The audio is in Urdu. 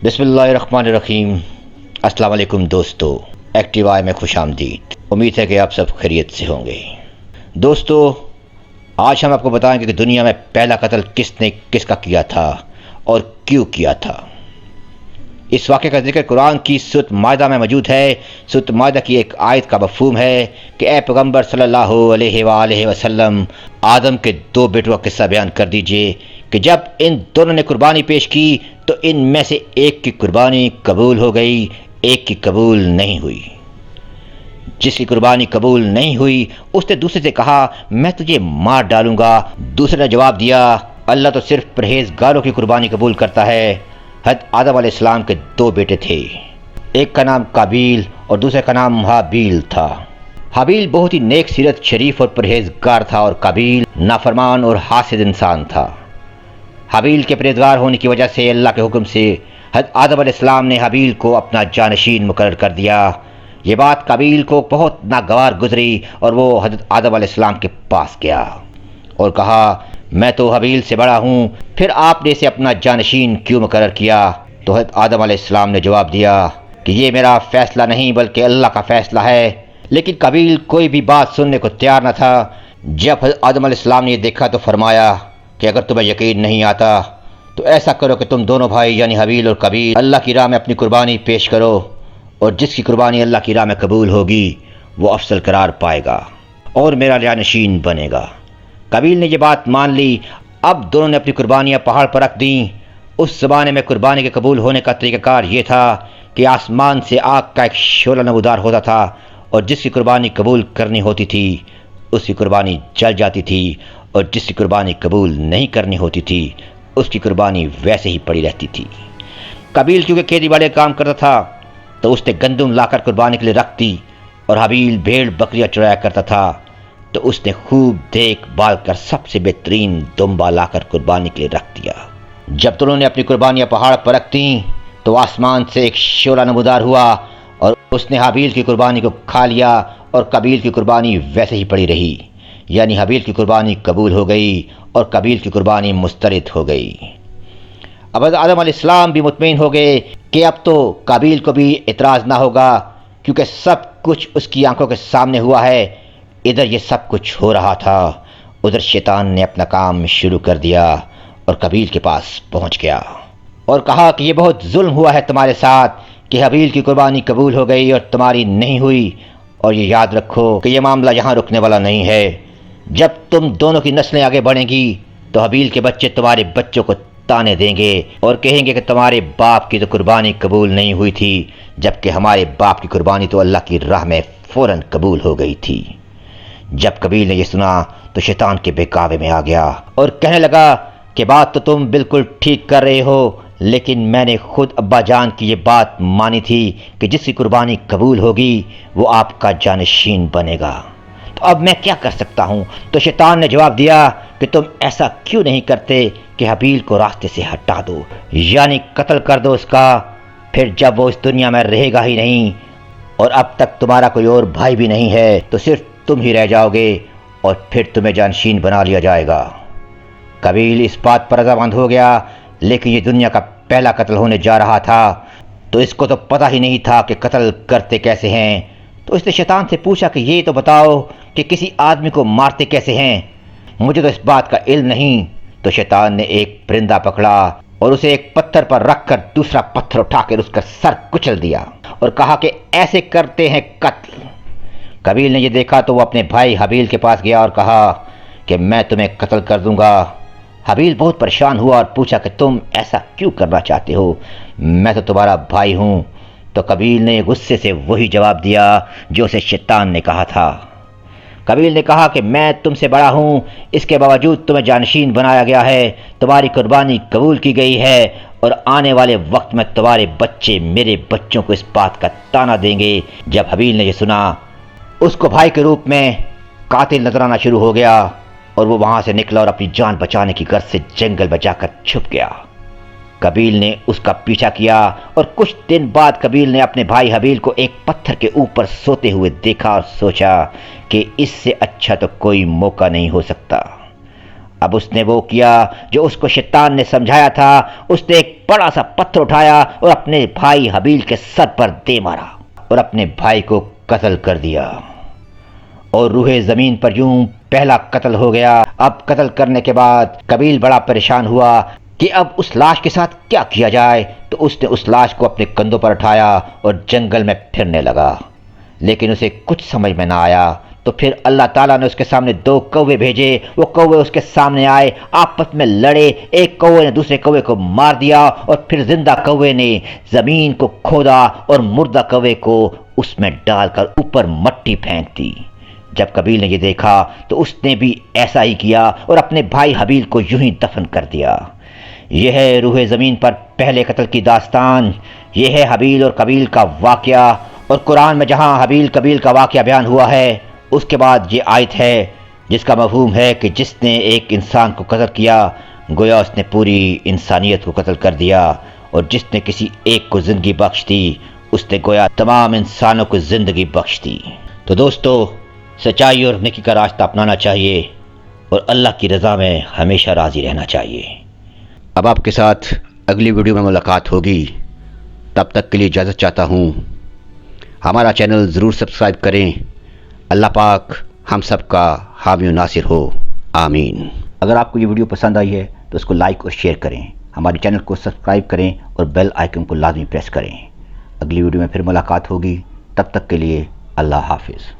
بسم اللہ الرحمن الرحیم۔ السلام علیکم دوستو، ایکٹیو آئی میں خوش آمدید۔ امید ہے کہ آپ سب خیریت سے ہوں گے۔ دوستو، آج ہم آپ کو بتائیں گے کہ دنیا میں پہلا قتل کس نے کس کا کیا تھا اور کیوں کیا تھا۔ اس واقعے کا ذکر قرآن کی سورۃ مائدہ میں موجود ہے۔ سورۃ مائدہ کی ایک آیت کا مفہوم ہے کہ اے پیغمبر صلی اللہ علیہ وآلہ وسلم، آدم کے دو بیٹوں کا قصہ بیان کر دیجئے کہ جب ان دونوں نے قربانی پیش کی تو ان میں سے ایک کی قربانی قبول ہو گئی، ایک کی قبول نہیں ہوئی۔ جس کی قربانی قبول نہیں ہوئی اس نے دوسرے سے کہا میں تجھے مار ڈالوں گا۔ دوسرے نے جواب دیا اللہ تو صرف پرہیزگاروں کی قربانی قبول کرتا ہے۔ حضرت آدم علیہ السلام کے دو بیٹے تھے، ایک کا نام قابیل اور دوسرے کا نام حابیل تھا۔ حابیل بہت ہی نیک سیرت، شریف اور پرہیزگار تھا اور قابیل نافرمان اور حاسد انسان تھا۔ حابیل کے پرہیزگار ہونے کی وجہ سے اللہ کے حکم سے حضرت آدم علیہ السلام نے حابیل کو اپنا جانشین مقرر کر دیا۔ یہ بات قابیل کو بہت ناگوار گزری اور وہ حضرت آدم علیہ السلام کے پاس گیا اور کہا میں تو حابیل سے بڑا ہوں، پھر آپ نے اسے اپنا جانشین کیوں مقرر کیا؟ تو حضرت آدم علیہ السلام نے جواب دیا کہ یہ میرا فیصلہ نہیں بلکہ اللہ کا فیصلہ ہے۔ لیکن قابیل کوئی بھی بات سننے کو تیار نہ تھا۔ جب حضرت آدم علیہ السلام نے یہ دیکھا تو فرمایا کہ اگر تمہیں یقین نہیں آتا تو ایسا کرو کہ تم دونوں بھائی یعنی حابیل اور قابیل اللہ کی راہ میں اپنی قربانی پیش کرو، اور جس کی قربانی اللہ کی راہ میں قبول ہوگی وہ افضل قرار پائے گا اور میرا جانشین بنے گا۔ قابیل نے یہ بات مان لی۔ اب دونوں نے اپنی قربانیاں پہاڑ پر رکھ دیں۔ اس زمانے میں قربانی کے قبول ہونے کا طریقہ کار یہ تھا کہ آسمان سے آگ کا ایک شعلہ نمودار ہوتا تھا اور جس کی قربانی قبول کرنی ہوتی تھی اس کی قربانی جل جاتی تھی، اور جس کی قربانی قبول نہیں کرنی ہوتی تھی اس کی قربانی ویسے ہی پڑی رہتی تھی۔ قابیل کیونکہ کھیتی باڑی کام کرتا تھا تو اس نے گندم لا کر قربانی کے لیے رکھ دی، اور حابیل بھیڑ بکریاں چرایا کرتا تھا تو اس نے خوب دیکھ بھال کر سب سے بہترین دمبا لا کر قربانی کے لیے رکھ دیا۔ جب دونوں نے اپنی قربانیاں پہاڑ پر رکھ دیں تو آسمان سے ایک شعلہ نمودار ہوا اور اس نے حابیل کی قربانی کو کھا لیا اور قابیل کی قربانی ویسے ہی پڑی رہی، یعنی حابیل کی قربانی قبول ہو گئی اور قابیل کی قربانی مسترد ہو گئی۔ اب حضرت آدم علیہ السلام بھی مطمئن ہو گئے کہ اب تو قابیل کو بھی اعتراض نہ ہوگا، کیونکہ سب کچھ اس کی آنکھوں کے سامنے ہوا ہے۔ ادھر یہ سب کچھ ہو رہا تھا، ادھر شیطان نے اپنا کام شروع کر دیا اور قابیل کے پاس پہنچ گیا اور کہا کہ یہ بہت ظلم ہوا ہے تمہارے ساتھ کہ حابیل کی قربانی قبول ہو گئی اور تمہاری نہیں ہوئی، اور یہ یاد رکھو کہ یہ معاملہ یہاں رکنے والا نہیں ہے۔ جب تم دونوں کی نسلیں آگے بڑھیں گی تو حابیل کے بچے تمہارے بچوں کو تانے دیں گے اور کہیں گے کہ تمہارے باپ کی تو قربانی قبول نہیں ہوئی تھی، جبکہ ہمارے باپ کی قربانی تو اللہ کی راہ میں فوراً قبول ہو گئی تھی۔ جب قابیل نے یہ سنا تو شیطان کے بہکاوے میں آ گیا اور کہنے لگا کہ بات تو تم بالکل ٹھیک کر رہے ہو، لیکن میں نے خود ابا جان کی یہ بات مانی تھی کہ جس کی قربانی قبول ہوگی وہ آپ کا جانشین بنے گا، تو اب میں کیا کر سکتا ہوں؟ تو شیطان نے جواب دیا کہ تم ایسا کیوں نہیں کرتے کہ حابیل کو راستے سے ہٹا دو، یعنی قتل کر دو اس کا، پھر جب وہ اس دنیا میں رہے گا ہی نہیں اور اب تک تمہارا کوئی اور بھائی بھی نہیں ہے تو صرف تم ہی رہ جاؤ گے اور پھر تمہیں جانشین بنا لیا جائے گا۔ قابیل اس بات پر رضامند ہو گیا، لیکن یہ دنیا کا پہلا قتل ہونے جا رہا تھا تو اس کو تو پتہ ہی نہیں تھا کہ قتل کرتے کیسے ہیں۔ تو اس نے شیطان سے پوچھا کہ یہ تو بتاؤ کہ کسی آدمی کو مارتے کیسے ہیں؟ مجھے تو اس بات کا علم نہیں۔ تو شیطان نے ایک پرندہ پکڑا اور اسے ایک پتھر پر رکھ کر دوسرا پتھر اٹھا کر اس کا سر کچل دیا اور کہا کہ ایسے کرتے ہیں قتل۔ قابیل نے یہ دیکھا تو وہ اپنے بھائی حابیل کے پاس گیا اور کہا کہ میں تمہیں قتل کر دوں گا۔ حابیل بہت پریشان ہوا اور پوچھا کہ تم ایسا کیوں کرنا چاہتے ہو؟ میں تو تمہارا بھائی ہوں۔ تو قابیل نے غصے سے وہی جواب دیا جو اسے شیطان نے کہا تھا۔ قابیل نے کہا کہ میں تم سے بڑا ہوں، اس کے باوجود تمہیں جانشین بنایا گیا ہے، تمہاری قربانی قبول کی گئی ہے، اور آنے والے وقت میں تمہارے بچے میرے بچوں کو اس بات کا تانا دیں گے۔ جب حابیل نے یہ سنا اس کو بھائی کے روپ میں قاتل نظر آنا شروع ہو گیا اور وہ وہاں سے نکلا اور اپنی جان بچانے کی غرض سے جنگل میں جا کر چھپ گیا۔ قابیل نے اس کا پیچھا کیا اور کچھ دن بعد قابیل نے اپنے بھائی حابیل کو ایک پتھر کے اوپر سوتے ہوئے دیکھا اور سوچا کہ اس سے اچھا تو کوئی موقع نہیں ہو سکتا۔ اب اس نے وہ کیا جو اس کو شیطان نے سمجھایا تھا۔ اس نے ایک بڑا سا پتھر اٹھایا اور اپنے بھائی حابیل کے سر پر دے مارا اور اپنے بھائی کو قتل کر دیا، اور روح زمین پر یوں پہلا قتل ہو گیا۔ اب قتل کرنے کے بعد قابیل بڑا پریشان ہوا کہ اب اس لاش کے ساتھ کیا کیا جائے، تو اس نے اس لاش کو اپنے کندھوں پر اٹھایا اور جنگل میں پھرنے لگا، لیکن اسے کچھ سمجھ میں نہ آیا۔ تو پھر اللہ تعالیٰ نے اس کے سامنے 2 کوے بھیجے، وہ کوے اس کے سامنے آئے، آپس میں لڑے، ایک کوے نے دوسرے کوے کو مار دیا، اور پھر زندہ کوے نے زمین کو کھودا اور مردہ کوے کو اس میں ڈال کر اوپر مٹی پھینک دی۔ جب قابیل نے یہ دیکھا تو اس نے بھی ایسا ہی کیا اور اپنے بھائی حابیل کو یوں ہی دفن کر دیا۔ یہ ہے روح زمین پر پہلے قتل کی داستان، یہ ہے حابیل اور قابیل کا واقعہ، اور قرآن میں جہاں حابیل قابیل کا واقعہ بیان ہوا ہے، اس کے بعد یہ آیت ہے جس کا مفہوم ہے کہ جس نے ایک انسان کو قتل کیا گویا اس نے پوری انسانیت کو قتل کر دیا، اور جس نے کسی ایک کو زندگی بخش دی اس نے گویا تمام انسانوں کو زندگی بخش دی۔ تو دوستو، سچائی اور نیکی کا راستہ اپنانا چاہیے اور اللہ کی رضا میں ہمیشہ راضی رہنا چاہیے۔ اب آپ کے ساتھ اگلی ویڈیو میں ملاقات ہوگی، تب تک کے لیے اجازت چاہتا ہوں۔ ہمارا چینل ضرور سبسکرائب کریں۔ اللہ پاک ہم سب کا حامی و ناصر ہو، آمین۔ اگر آپ کو یہ ویڈیو پسند آئی ہے تو اس کو لائک اور شیئر کریں، ہمارے چینل کو سبسکرائب کریں اور بیل آئیکن کو لازمی پریس کریں۔ اگلی ویڈیو میں پھر ملاقات ہوگی، تب تک کے لیے اللہ حافظ۔